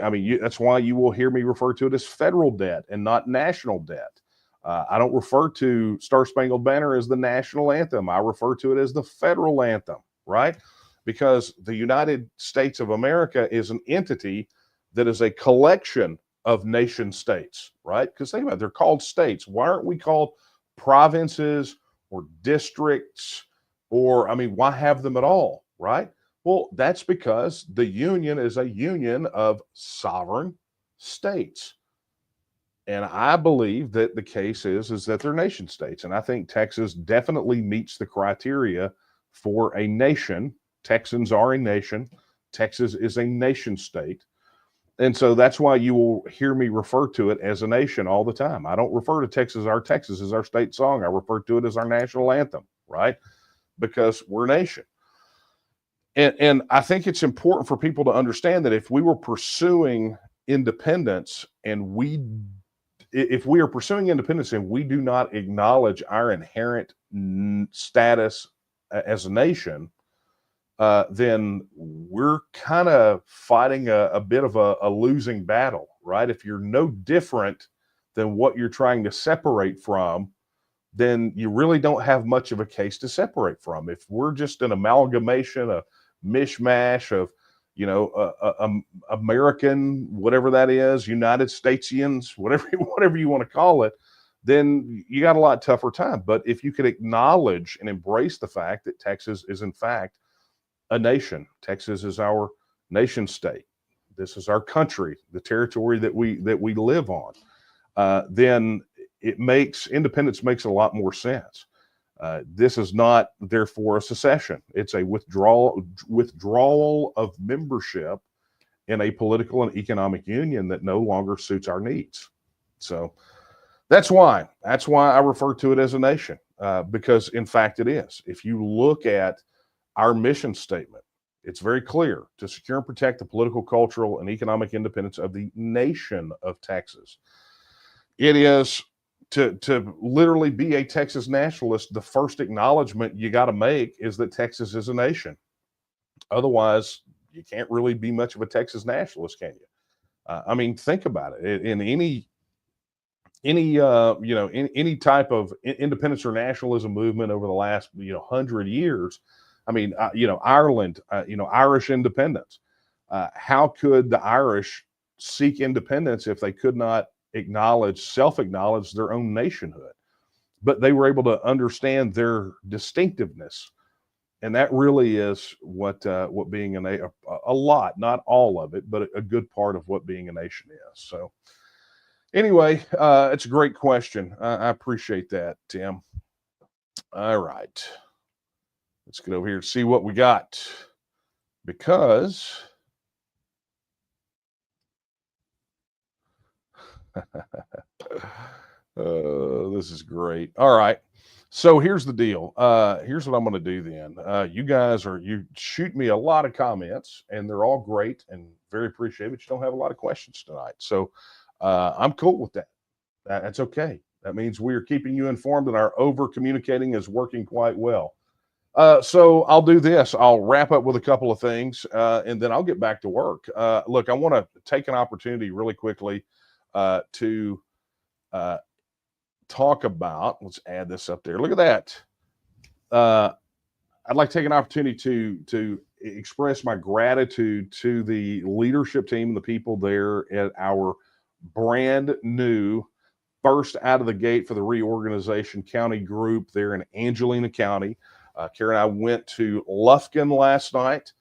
I mean, that's why you will hear me refer to it as federal debt and not national debt. I don't refer to Star Spangled Banner as the national anthem. I refer to it as the federal anthem, right? Because the United States of America is an entity that is a collection of nation states, right? Because think about it, they're called states. Why aren't we called provinces or districts? Or, I mean, why have them at all, right? Well, that's because the union is a union of sovereign states. And I believe that the case is that they're nation states. And I think Texas definitely meets the criteria for a nation. Texans are a nation. Texas is a nation state. And so that's why you will hear me refer to it as a nation all the time. I don't refer to Texas is our state song. I refer to it as our national anthem, right? Because we're a nation. And I think it's important for people to understand that if we were pursuing independence and if we are pursuing independence and we do not acknowledge our inherent status as a nation, then we're kind of fighting a bit of a losing battle, right? If you're no different than what you're trying to separate from, then you really don't have much of a case to separate from. If we're just an amalgamation, a mishmash of, American, whatever that is, United Statesians, whatever you want to call it, then you got a lot tougher time. But if you could acknowledge and embrace the fact that Texas is in fact a nation, Texas is our nation state, this is our country, the territory that we live on, then independence makes a lot more sense. This is not, therefore, a secession. It's a withdrawal of membership in a political and economic union that no longer suits our needs. So that's why I refer to it as a nation, because in fact it is. If you look at our mission statement, it's very clear: to secure and protect the political, cultural, and economic independence of the nation of Texas. It is to literally be a Texas nationalist. The first acknowledgement you got to make is that Texas is a nation. Otherwise, you can't really be much of a Texas nationalist, can you? I mean, think about it. In any type of independence or nationalism movement over the last 100 years, I mean, Ireland, Irish independence. How could the Irish seek independence if they could not self-acknowledge their own nationhood? But they were able to understand their distinctiveness, and that really is what being a lot, not all of it, but a good part of what being a nation is. So, anyway, it's a great question. I appreciate that, Tim. All right, let's get over here and see what we got, because this is great. All right. So here's the deal. Here's what I'm going to do then. You shoot me a lot of comments, and they're all great and very appreciated, but you don't have a lot of questions tonight. So I'm cool with that. That's okay. That means we are keeping you informed, and our over communicating is working quite well. So I'll do this. I'll wrap up with a couple of things, and then I'll get back to work. Look, I want to take an opportunity really quickly to talk about, let's add this up there. Look at that. I'd like to take an opportunity to express my gratitude to the leadership team and the people there at our brand new first out of the gate for the reorganization county group there in Angelina County. Karen and I went to Lufkin last night,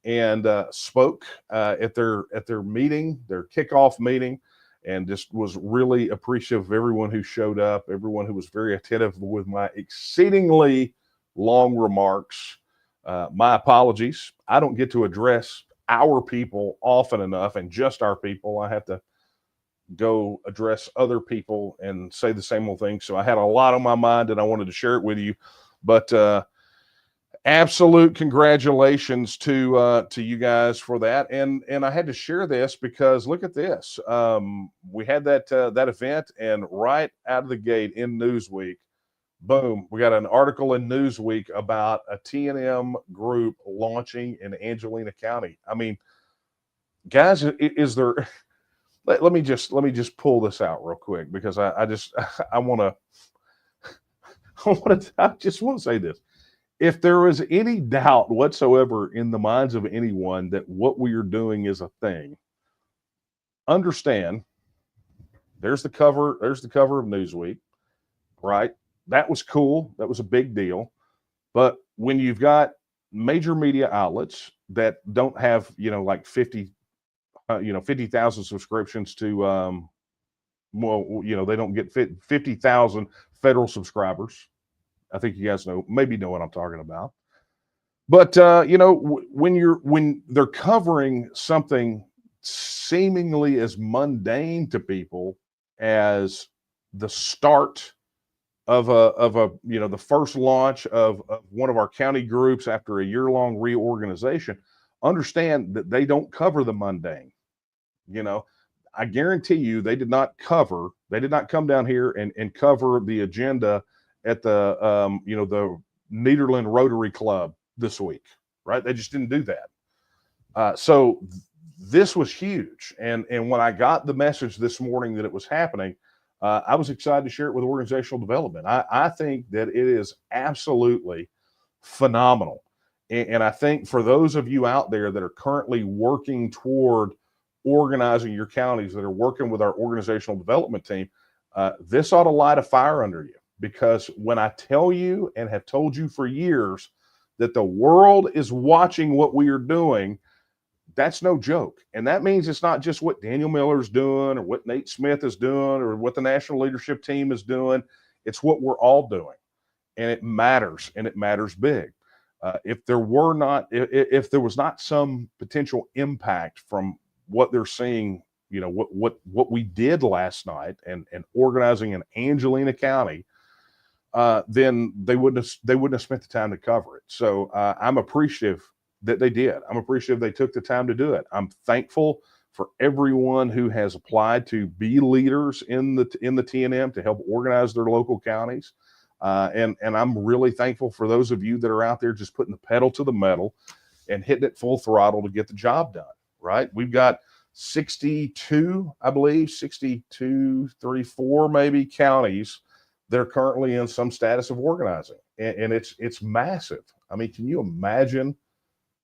and spoke at their meeting, their kickoff meeting, and just was really appreciative of everyone who showed up, everyone who was very attentive with my exceedingly long remarks. My apologies. I don't get to address our people often enough, and just our people. I have to go address other people and say the same old thing. So I had a lot on my mind and I wanted to share it with you. But absolute congratulations to you guys for that. And I had to share this because look at this. We had that event, and right out of the gate in Newsweek, boom, we got an article in Newsweek about a TNM group launching in Angelina County. I mean, guys, is there? Let me just pull this out real quick because I just I just want to say this. If there is any doubt whatsoever in the minds of anyone that what we are doing is a thing, understand there's the cover of Newsweek, right? That was cool. That was a big deal. But when you've got major media outlets that don't have, like 50,000 subscriptions to, they don't get 50,000 federal subscribers. I think you guys maybe know what I'm talking about. But, when they're covering something seemingly as mundane to people as the start of the first launch of one of our county groups after a year-long reorganization, understand that they don't cover the mundane. I guarantee you they did not come down here and cover the agenda at the the Nederland Rotary Club this week, right? They just didn't do that. So this was huge. And when I got the message this morning that it was happening, I was excited to share it with organizational development. I think that it is absolutely phenomenal. And I think for those of you out there that are currently working toward organizing your counties, that are working with our organizational development team, this ought to light a fire under you. Because when I tell you and have told you for years that the world is watching what we are doing, that's no joke. And that means it's not just what Daniel Miller's doing or what Nate Smith is doing or what the national leadership team is doing. It's what we're all doing. And it matters, and it matters big. If there was not some potential impact from what they're seeing, what we did last night and organizing in Angelina County, then they wouldn't have spent the time to cover it. So I'm appreciative that they did. I'm appreciative they took the time to do it. I'm thankful for everyone who has applied to be leaders in the TNM to help organize their local counties. And I'm really thankful for those of you that are out there just putting the pedal to the metal and hitting it full throttle to get the job done, right? We've got 62, I believe, 62, 34 maybe counties that are currently in some status of organizing. And it's massive. I mean, can you imagine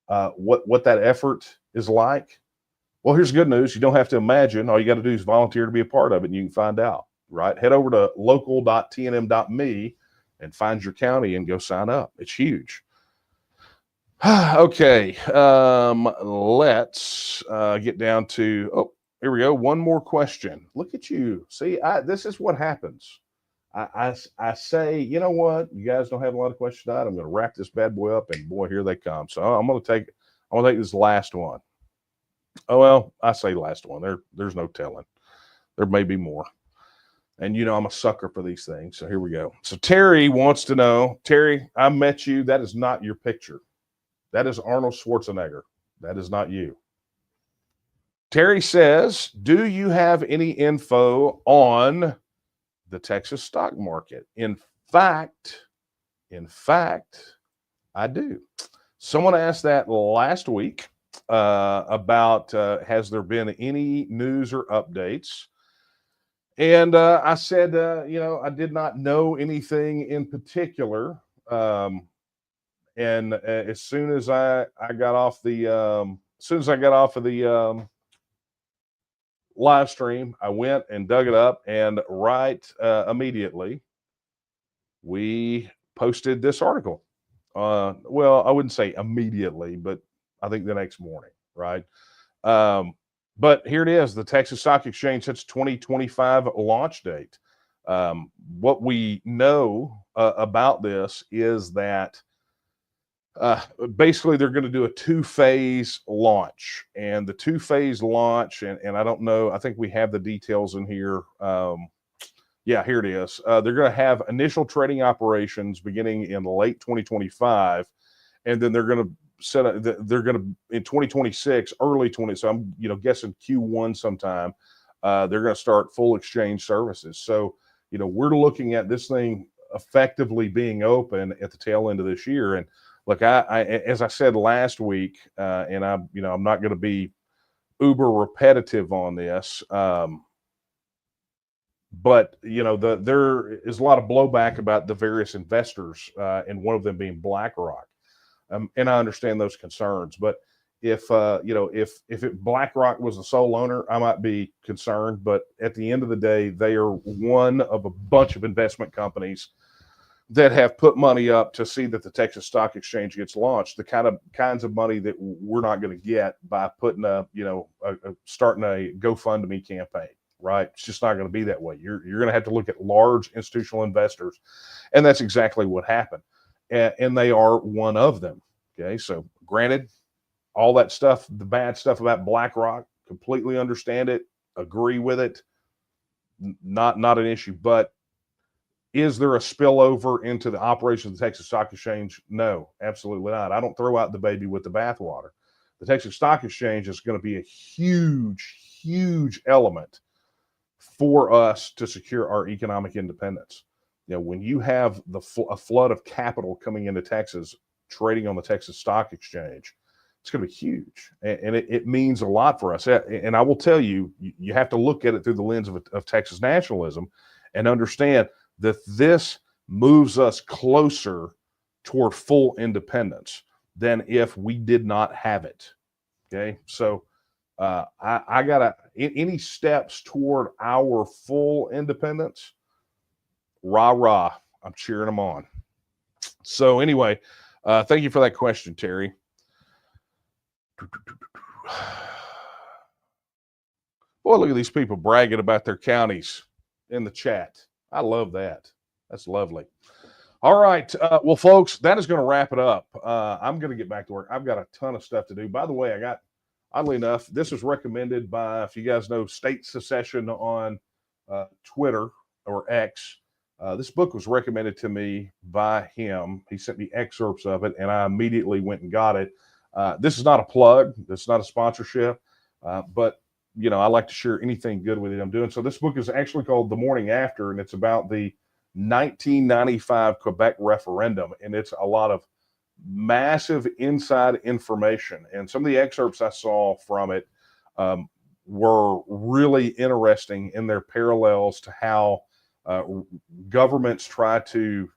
what that effort is like? Well, here's good news. You don't have to imagine. All you got to do is volunteer to be a part of it, and you can find out, right? Head over to local.tnm.me and find your county and go sign up. It's huge. Okay, let's get down to, here we go. One more question. Look at you. See, this is what happens. I say, you know what? You guys don't have a lot of questions tonight. I'm going to wrap this bad boy up, and boy, here they come. So I'm going to take this last one. Oh, well, I say last one. There's no telling. There may be more. And I'm a sucker for these things. So here we go. So Terry wants to know, Terry, I met you. That is not your picture. That is Arnold Schwarzenegger. That is not you. Terry says, do you have any info on the Texas stock market? In fact, I do. Someone asked that last week about has there been any news or updates? And I said, I did not know anything in particular. And as soon as I got off of the live stream, I went and dug it up, and right immediately we posted this article. Well, I wouldn't say immediately, but I think the next morning, right? But here it is, the Texas Stock Exchange sets 2025 launch date. What we know about this is that basically they're going to do a two-phase launch, and the two-phase launch, and I don't know, I think we have the details in here. Yeah, here it is. They're going to have initial trading operations beginning in late 2025, and then they're going to set up, they're going to in 2026, early 20. So I'm guessing Q1 sometime. They're going to start full exchange services. So we're looking at this thing effectively being open at the tail end of this year. And look, I as I said last week, and I'm not going to be uber repetitive on this. But there is a lot of blowback about the various investors, and one of them being BlackRock, and I understand those concerns. But if BlackRock was the sole owner, I might be concerned. But at the end of the day, they are one of a bunch of investment companies that have put money up to see that the Texas Stock Exchange gets launched. The kinds of money that we're not going to get by putting starting a GoFundMe campaign. Right? It's just not going to be that way. You're going to have to look at large institutional investors, and that's exactly what happened. And they are one of them. Okay, so granted, all that stuff, the bad stuff about BlackRock, completely understand it, agree with it, not an issue. But is there a spillover into the operation of the Texas Stock Exchange? No, absolutely not. I don't throw out the baby with the bathwater. The Texas Stock Exchange is going to be a huge, huge element for us to secure our economic independence. When you have a flood of capital coming into Texas, trading on the Texas Stock Exchange, it's going to be huge, and it means a lot for us. And I will tell you, you have to look at it through the lens of Texas nationalism, and understand that this moves us closer toward full independence than if we did not have it. Okay, so I gotta, any steps toward our full independence, rah rah, I'm cheering them on. So anyway, thank you for that question, Terry. Boy, look at these people bragging about their counties in the chat. I love that. That's lovely. All right. Well, folks, that is going to wrap it up. I'm going to get back to work. I've got a ton of stuff to do. By the way, oddly enough, this was recommended by, if you guys know State Secession on Twitter or X, this book was recommended to me by him. He sent me excerpts of it, and I immediately went and got it. This is not a plug. This is not a sponsorship, but I like to share anything good with it I'm doing. So this book is actually called The Morning After, and it's about the 1995 Quebec referendum, and it's a lot of massive inside information. And some of the excerpts I saw from it were really interesting in their parallels to how governments try to,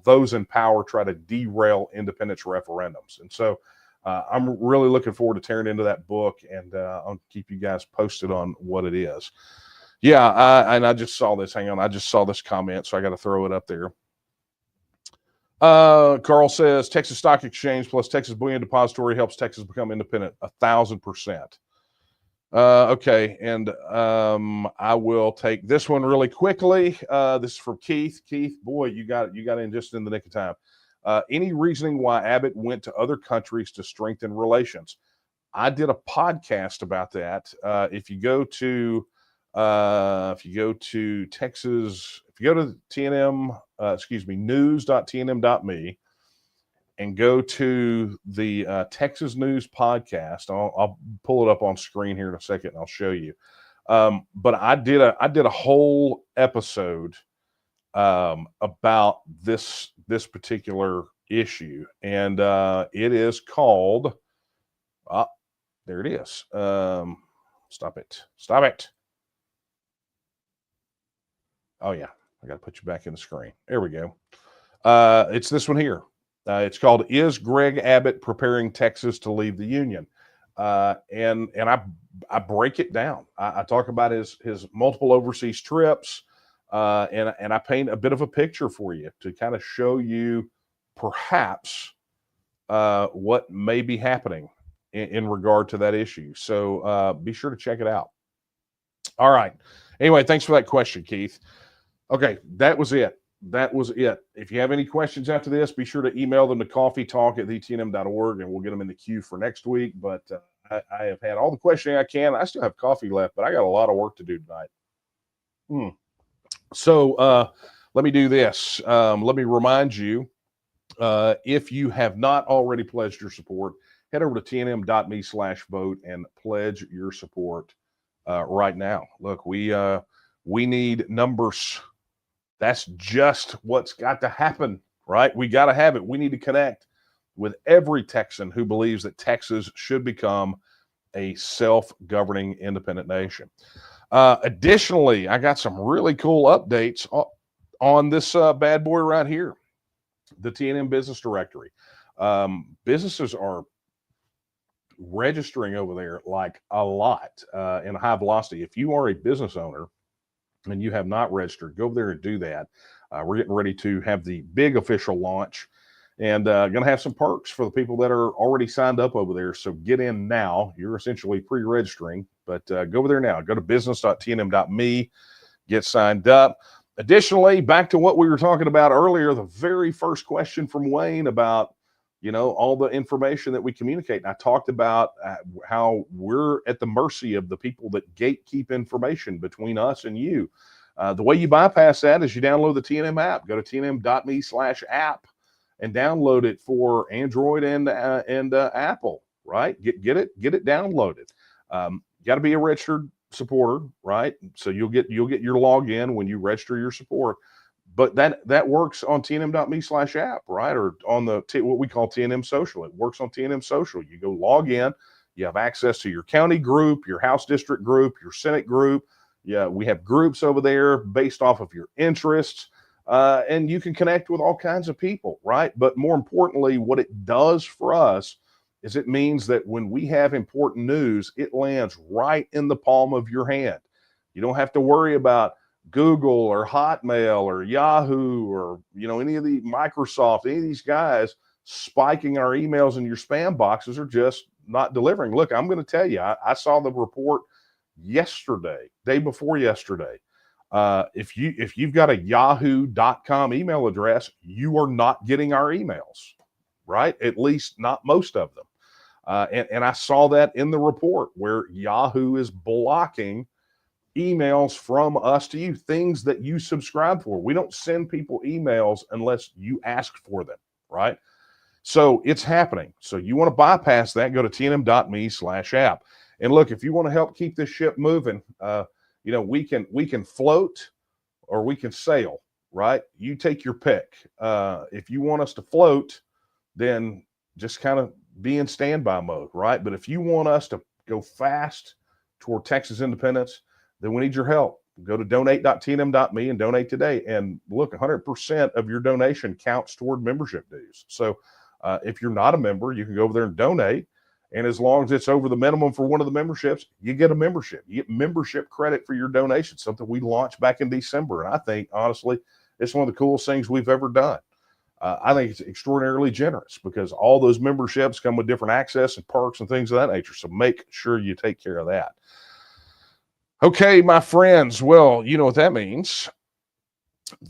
those in power try to derail independence referendums. And so I'm really looking forward to tearing into that book, and I'll keep you guys posted on what it is. Yeah, and I just saw this. Hang on, I just saw this comment, so I got to throw it up there. Carl says Texas Stock Exchange plus Texas Bullion Depository helps Texas become independent 1,000%. Okay, and I will take this one really quickly. This is from Keith. Keith, boy, you got in just in the nick of time. Any reasoning why Abbott went to other countries to strengthen relations? I did a podcast about that. If you go to Texas, if you go to TNM, news.tnm.me, and go to the Texas News podcast, I'll pull it up on screen here in a second, and I'll show you. But I did a whole episode about this particular issue, and it is called. There it is. Stop it. Oh yeah, I got to put you back in the screen. There we go. It's this one here. It's called "Is Greg Abbott Preparing Texas to Leave the Union?" And I break it down. I talk about his multiple overseas trips, and I paint a bit of a picture for you to kind of show you perhaps what may be happening in regard to that issue. So be sure to check it out. All right. Anyway, thanks for that question, Keith. Okay, that was it. That was it. If you have any questions after this, be sure to email them to coffeetalk@tnm.org, and we'll get them in the queue for next week. But I have had all the questioning I can. I still have coffee left, but I got a lot of work to do tonight. So let me do this. Let me remind you, if you have not already pledged your support, head over to tnm.me/vote and pledge your support right now. Look, we need numbers. That's just what's got to happen, right? We got to have it. We need to connect with every Texan who believes that Texas should become a self-governing independent nation. Additionally, I got some really cool updates on this bad boy right here, the TNM Business Directory. Businesses are registering over there like a lot in high velocity. If you are a business owner and you have not registered, go over there and do that. We're getting ready to have the big official launch, and going to have some perks for the people that are already signed up over there. So get in now. You're essentially pre-registering, but go over there now. Go to business.tnm.me, get signed up. Additionally, back to what we were talking about earlier, the very first question from Wayne about, all the information that we communicate. And I talked about how we're at the mercy of the people that gatekeep information between us and you. The way you bypass that is you download the TNM app. Go to tnm.me/app and download it for Android and Apple, right? Get it downloaded. Got to be a registered supporter, right? So you'll get your login when you register your support. But that works on tnm.me/app, right? Or on what we call TNM Social. It works on TNM Social. You go log in, you have access to your county group, your House district group, your Senate group. Yeah, we have groups over there based off of your interests. And you can connect with all kinds of people, right? But more importantly, what it does for us is it means that when we have important news, it lands right in the palm of your hand. You don't have to worry about Google or Hotmail or Yahoo or any of the Microsoft, any of these guys spiking our emails in your spam boxes, are just not delivering. Look, I'm going to tell you, I saw the report yesterday, day before yesterday. If you've got a yahoo.com email address, you are not getting our emails, right? At least not most of them. And I saw that in the report where Yahoo is blocking emails from us to you, things that you subscribe for. We don't send people emails unless you ask for them, right? So it's happening. So you want to bypass that, go to tnm.me/app. And look, if you want to help keep this ship moving, we can float or we can sail, right? You take your pick. If you want us to float, then just kind of be in standby mode, right? But if you want us to go fast toward Texas independence, then we need your help. Go to donate.tnm.me and donate today. And look, 100% of your donation counts toward membership dues. So if you're not a member, you can go over there and donate. And as long as it's over the minimum for one of the memberships, you get a membership. You get membership credit for your donation, something we launched back in December. And I think, honestly, it's one of the coolest things we've ever done. I think it's extraordinarily generous because all those memberships come with different access and perks and things of that nature. So make sure you take care of that. Okay, my friends. Well, you know what that means.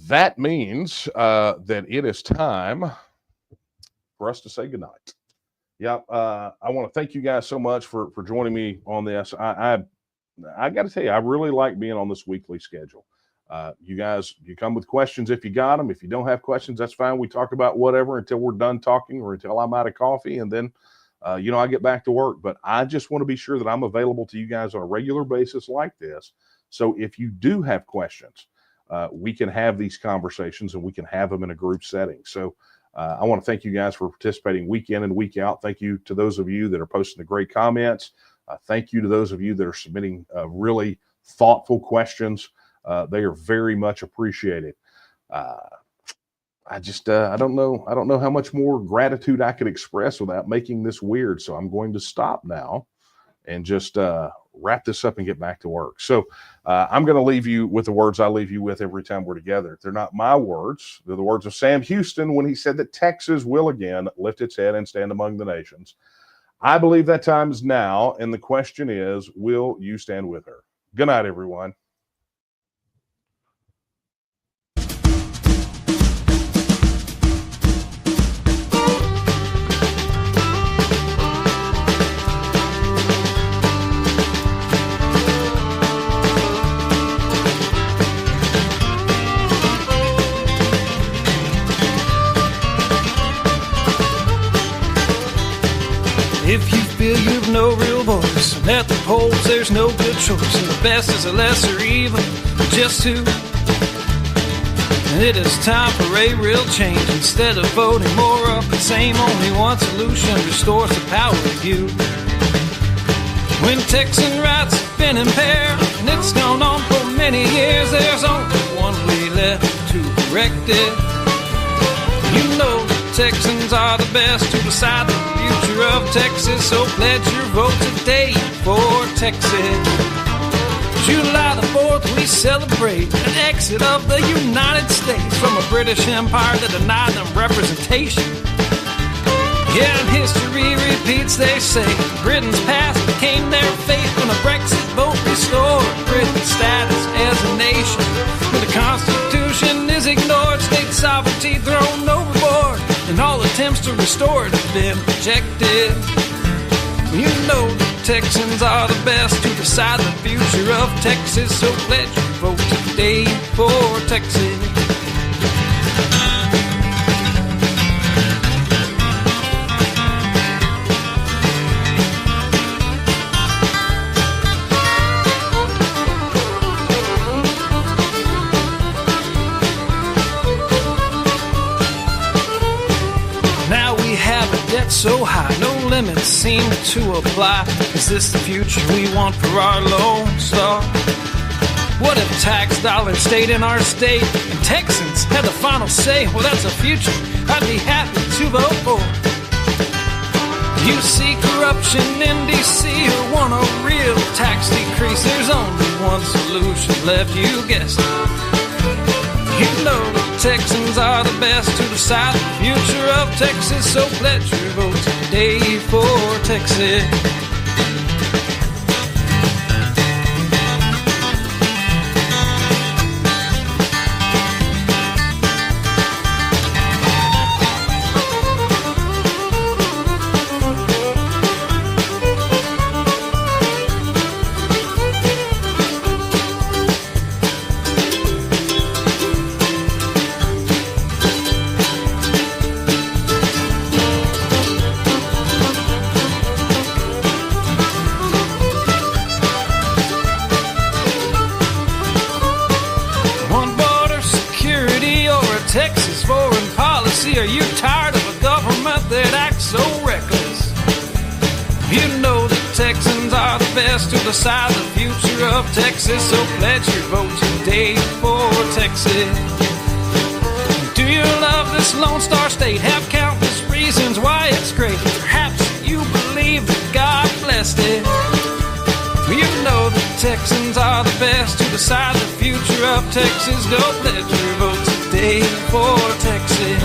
That means that it is time for us to say goodnight. Yeah, I want to thank you guys so much for joining me on this. I got to tell you, I really like being on this weekly schedule. You guys, you come with questions if you got them. If you don't have questions, that's fine. We talk about whatever until we're done talking or until I'm out of coffee, and then I get back to work. But I just want to be sure that I'm available to you guys on a regular basis like this. So if you do have questions, we can have these conversations and we can have them in a group setting. So I want to thank you guys for participating week in and week out. Thank you to those of you that are posting the great comments. Thank you to those of you that are submitting really thoughtful questions. They are very much appreciated. I don't know how much more gratitude I could express without making this weird. So I'm going to stop now and just wrap this up and get back to work. So I'm going to leave you with the words I leave you with every time we're together. They're not my words. They're the words of Sam Houston when he said that Texas will again lift its head and stand among the nations. I believe that time is now, and the question is, will you stand with her? Good night, everyone. If you feel you've no real voice, and at the polls there's no good choice, and the best is a lesser evil, just who? And it is time for a real change. Instead of voting more of the same, only one solution restores the power of you. When Texan rights have been impaired, and it's gone on for many years, there's only one way left to correct it. You know Texans are the best to decide the future of Texas, so pledge your vote today for TEXIT. July the 4th, we celebrate an exit of the United States from a British Empire that denied them representation. Yeah, and history repeats, they say. Britain's past became their fate when a Brexit vote restored Britain's status as a nation. When the Constitution is ignored, state sovereignty thrown overboard, and all attempts to restore it have been rejected. You know the Texans are the best to decide the future of Texas, so pledge your vote today for TEXIT. So high, no limits seem to apply. Is this the future we want for our Lone Star? What if tax dollars stayed in our state and Texans had the final say? Well, that's a future I'd be happy to vote for. You see corruption in D.C. or want a real tax decrease, there's only one solution left, you guessed it. You know the Texans are the best to decide the future of Texas, so pledge your vote today for TEXIT. Texas foreign policy? Are you tired of a government that acts so reckless? You know the Texans are the best to decide the future of Texas, so pledge your vote today for TEXIT. Do you love this Lone Star state? Have countless reasons why it's great. Perhaps you believe that God blessed it. You know the Texans are the best to decide the future of Texas. Go pledge your vote today for TEXIT.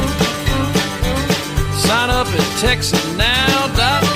Sign up at TexitNow.com.